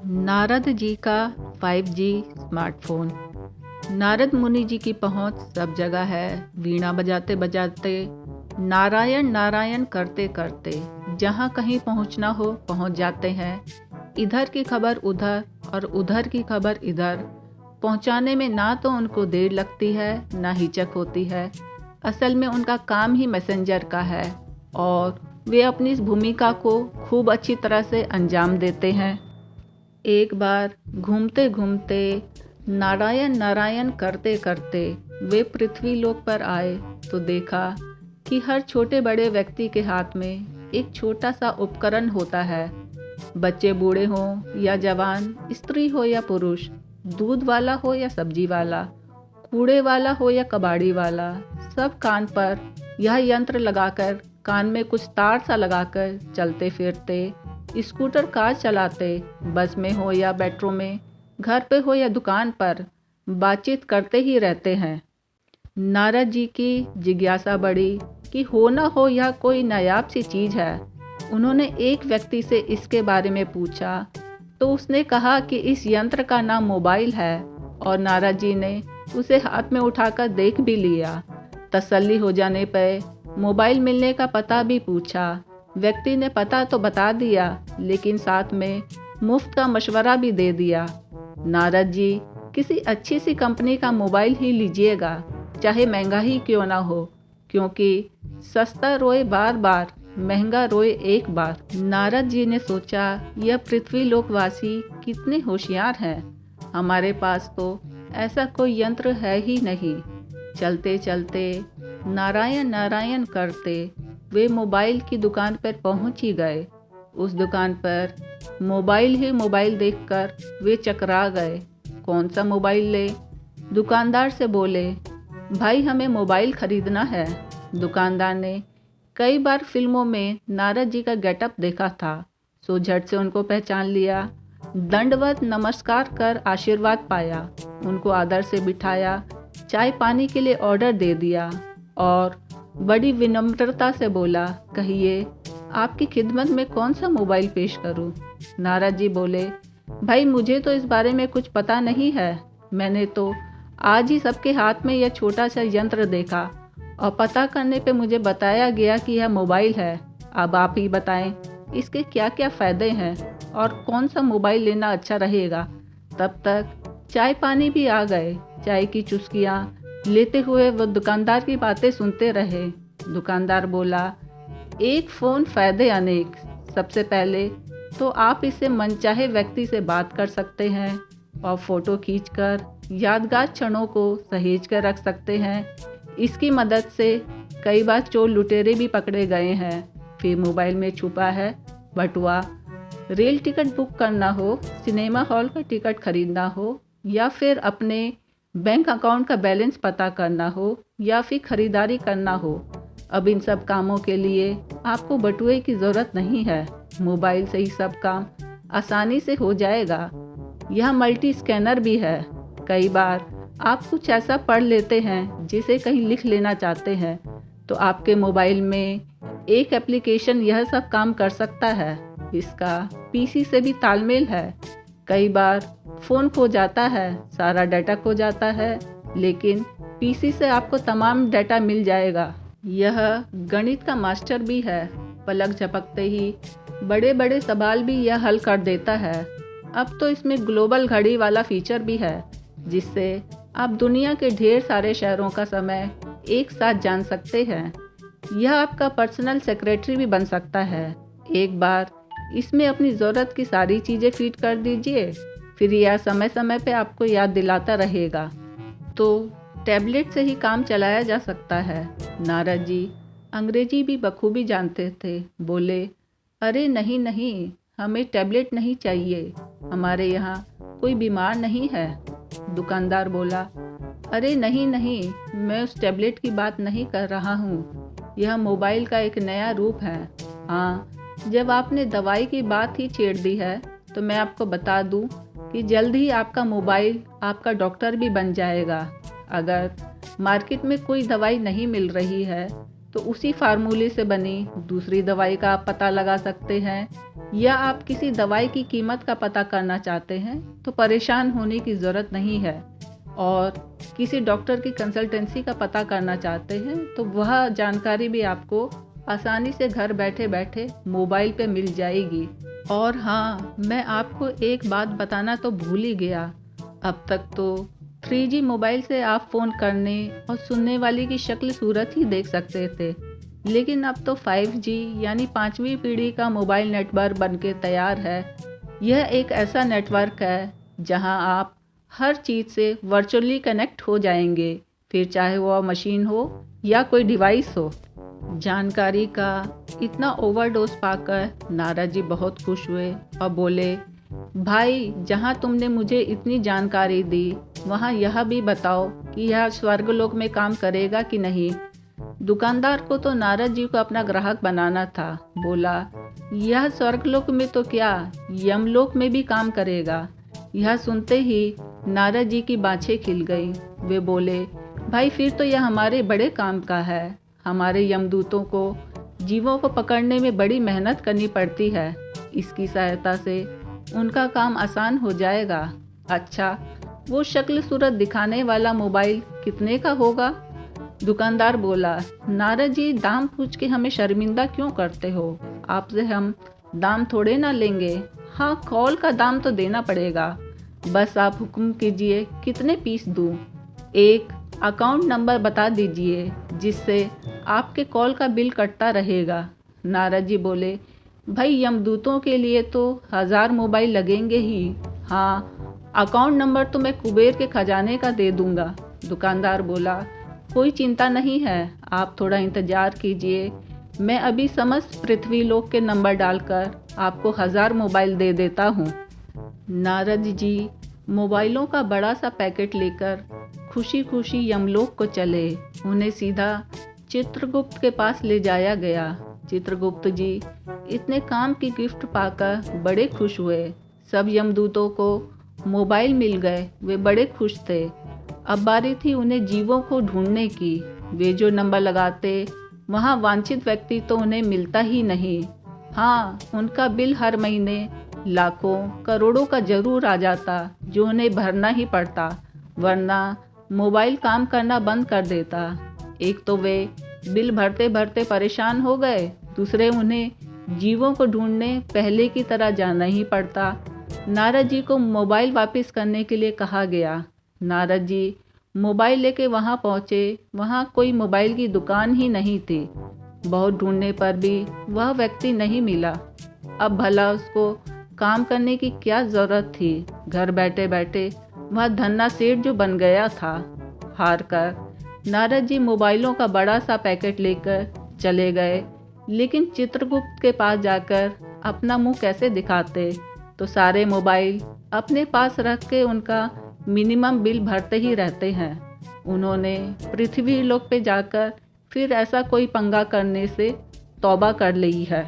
नारद जी का 5G smartphone. Narad मुनि जी की पहुंच सब जगह है। वीणा बजाते बजाते, नारायण नारायण करते करते जहां कहीं पहुंचना हो पहुंच जाते हैं। इधर की खबर उधर और उधर की खबर इधर पहुंचाने में ना तो उनको देर लगती है ना हिचक होती है। असल में उनका काम ही मैसेंजर का है और वे अपनी इस भूमिका को खूब अच्छी तरह से अंजाम देते हैं। एक बार घूमते घूमते, नारायण नारायण करते करते वे पृथ्वी लोक पर आए तो देखा कि हर छोटे बड़े व्यक्ति के हाथ में एक छोटा सा उपकरण होता है। बच्चे बूढ़े हों या जवान, स्त्री हो या पुरुष, दूध वाला हो या सब्जी वाला, कूड़े वाला हो या कबाड़ी वाला, सब कान पर यह यंत्र लगाकर, कान में कुछ तार सा लगाकर चलते फिरते, स्कूटर कार चलाते, बस में हो या मेट्रो में, घर पे हो या दुकान पर, बातचीत करते ही रहते हैं। नारद जी की जिज्ञासा बढ़ी कि हो ना हो यह कोई नायाब सी चीज़ है। उन्होंने एक व्यक्ति से इसके बारे में पूछा तो उसने कहा कि इस यंत्र का नाम मोबाइल है और नारद जी ने उसे हाथ में उठाकर देख भी लिया। तसल्ली हो जाने पर मोबाइल मिलने का पता भी पूछा। व्यक्ति ने पता तो बता दिया लेकिन साथ में मुफ्त का मशवरा भी दे दिया। नारद जी, किसी अच्छी सी कंपनी का मोबाइल ही लीजिएगा, चाहे महंगा ही क्यों ना हो, क्योंकि सस्ता रोए बार बार, महंगा रोए एक बार। नारद जी ने सोचा, यह पृथ्वी लोकवासी कितने होशियार हैं। हमारे पास तो ऐसा कोई यंत्र है ही नहीं। चलते चलते, नारायण नारायण करते वे मोबाइल की दुकान पर पहुंच ही गए। उस दुकान पर मोबाइल ही मोबाइल देखकर वे चकरा गए। कौन सा मोबाइल ले? दुकानदार से बोले, भाई हमें मोबाइल खरीदना है। दुकानदार ने कई बार फिल्मों में नारद जी का गेटअप देखा था, सो झट से उनको पहचान लिया। दंडवत नमस्कार कर आशीर्वाद पाया, उनको आदर से बिठाया, चाय पानी के लिए ऑर्डर दे दिया और बड़ी विनम्रता से बोला, कहिए आपकी खिदमत में कौन सा मोबाइल पेश करूं? नारद जी बोले, भाई मुझे तो इस बारे में कुछ पता नहीं है। मैंने तो आज ही सबके हाथ में यह छोटा सा यंत्र देखा और पता करने पे मुझे बताया गया कि यह मोबाइल है। अब आप ही बताएं इसके क्या क्या फ़ायदे हैं और कौन सा मोबाइल लेना अच्छा रहेगा। तब तक चाय पानी भी आ गए। चाय की चुस्कियाँ लेते हुए वो दुकानदार की बातें सुनते रहे। दुकानदार बोला, एक फ़ोन फ़ायदे अनेक। सबसे पहले तो आप इससे मनचाहे व्यक्ति से बात कर सकते हैं और फ़ोटो खींचकर यादगार क्षणों को सहेज कर रख सकते हैं। इसकी मदद से कई बार चोर लुटेरे भी पकड़े गए हैं। फिर मोबाइल में छुपा है बटुआ। रेल टिकट बुक करना हो, सिनेमा हॉल का टिकट खरीदना हो या फिर अपने बैंक अकाउंट का बैलेंस पता करना हो या फिर खरीदारी करना हो, अब इन सब कामों के लिए आपको बटुए की ज़रूरत नहीं है। मोबाइल से ही सब काम आसानी से हो जाएगा। यह मल्टी स्कैनर भी है। कई बार आप कुछ ऐसा पढ़ लेते हैं जिसे कहीं लिख लेना चाहते हैं, तो आपके मोबाइल में एक एप्लीकेशन यह सब काम कर सकता है। इसका पीसी से भी तालमेल है। कई बार फ़ोन खो जाता है, सारा डाटा खो जाता है, लेकिन पीसी से आपको तमाम डाटा मिल जाएगा। यह गणित का मास्टर भी है। पलक झपकते ही बड़े बड़े सवाल भी यह हल कर देता है। अब तो इसमें ग्लोबल घड़ी वाला फीचर भी है, जिससे आप दुनिया के ढेर सारे शहरों का समय एक साथ जान सकते हैं। यह आपका पर्सनल सेक्रेटरी भी बन सकता है। एक बार इसमें अपनी ज़रूरत की सारी चीज़ें फीड कर दीजिए, फिर यह समय समय पे आपको याद दिलाता रहेगा। तो टैबलेट से ही काम चलाया जा सकता है। नारद जी अंग्रेजी भी बखूबी जानते थे। बोले, अरे नहीं नहीं, हमें टैबलेट नहीं चाहिए, हमारे यहाँ कोई बीमार नहीं है। दुकानदार बोला, अरे नहीं नहीं, मैं उस टैबलेट की बात नहीं कर रहा हूँ, यह मोबाइल का एक नया रूप है। हाँ, जब आपने दवाई की बात ही छेड़ दी है तो मैं आपको बता दूँ कि जल्द ही आपका मोबाइल आपका डॉक्टर भी बन जाएगा। अगर मार्केट में कोई दवाई नहीं मिल रही है तो उसी फार्मूले से बनी दूसरी दवाई का आप पता लगा सकते हैं, या आप किसी दवाई की कीमत का पता करना चाहते हैं तो परेशान होने की ज़रूरत नहीं है। और किसी डॉक्टर की कंसल्टेंसी का पता करना चाहते हैं तो वह जानकारी भी आपको आसानी से घर बैठे बैठे मोबाइल पे मिल जाएगी। और हाँ, मैं आपको एक बात बताना तो भूल ही गया। अब तक तो 3G मोबाइल से आप फ़ोन करने और सुनने वाले की शक्ल सूरत ही देख सकते थे, लेकिन अब तो 5G यानी 5वीं पीढ़ी का मोबाइल नेटवर्क बनके तैयार है। यह एक ऐसा नेटवर्क है जहां आप हर चीज़ से वर्चुअली कनेक्ट हो जाएंगे, फिर चाहे वह मशीन हो या कोई डिवाइस हो। जानकारी का इतना ओवरडोज पाकर नारद जी बहुत खुश हुए और बोले, भाई जहाँ तुमने मुझे इतनी जानकारी दी वहाँ यह भी बताओ कि यह स्वर्गलोक में काम करेगा कि नहीं। दुकानदार को तो नारद जी को अपना ग्राहक बनाना था। बोला, यह स्वर्गलोक में तो क्या, यमलोक में भी काम करेगा। यह सुनते ही नारद जी की बाँछें खिल गई। वे बोले, भाई फिर तो यह हमारे बड़े काम का है। हमारे यमदूतों को जीवों को पकड़ने में बड़ी मेहनत करनी पड़ती है, इसकी सहायता से उनका काम आसान हो जाएगा। अच्छा, वो शक्ल सूरत दिखाने वाला मोबाइल कितने का होगा? दुकानदार बोला, नारद जी दाम पूछ के हमें शर्मिंदा क्यों करते हो? आपसे हम दाम थोड़े ना लेंगे। हाँ, कॉल का दाम तो देना पड़ेगा। बस आप हुक्म कीजिए कितने पीस दूँ। एक अकाउंट नंबर बता दीजिए जिससे आपके कॉल का बिल कटता रहेगा। नारद जी बोले, भाई यमदूतों के लिए तो 1000 मोबाइल लगेंगे ही। हाँ, अकाउंट नंबर तो मैं कुबेर के खजाने का दे दूंगा। दुकानदार बोला, कोई चिंता नहीं है, आप थोड़ा इंतज़ार कीजिए। मैं अभी समस्त पृथ्वी लोक के नंबर डालकर आपको 1000 मोबाइल दे देता हूँ। नारद जी मोबाइलों का बड़ा सा पैकेट लेकर खुशी खुशी यमलोक को चले। उन्हें सीधा चित्रगुप्त के पास ले जाया गया। चित्रगुप्त जी इतने काम की गिफ्ट पाकर बड़े खुश हुए। सब यमदूतों को मोबाइल मिल गए, वे बड़े खुश थे। अब बारी थी उन्हें जीवों को ढूंढने की। वे जो नंबर लगाते वहाँ वांछित व्यक्ति तो उन्हें मिलता ही नहीं। हाँ, उनका बिल हर महीने लाखों करोड़ों का जरूर आ जाता, जो उन्हें भरना ही पड़ता, वरना मोबाइल काम करना बंद कर देता। एक तो वे बिल भरते भरते परेशान हो गए, दूसरे उन्हें जीवों को ढूंढने पहले की तरह जाना ही पड़ता। नारद जी को मोबाइल वापस करने के लिए कहा गया। नारद जी मोबाइल लेके वहाँ पहुँचे। वहाँ कोई मोबाइल की दुकान ही नहीं थी। बहुत ढूंढने पर भी वह व्यक्ति नहीं मिला। अब भला उसको काम करने की क्या ज़रूरत थी? घर बैठे बैठे वह धन्ना सेठ जो बन गया था। हार कर नारद जी मोबाइलों का बड़ा सा पैकेट लेकर चले गए, लेकिन चित्रगुप्त के पास जाकर अपना मुंह कैसे दिखाते? तो सारे मोबाइल अपने पास रख के उनका मिनिमम बिल भरते ही रहते हैं। उन्होंने पृथ्वी लोक पे जाकर फिर ऐसा कोई पंगा करने से तौबा कर ली है।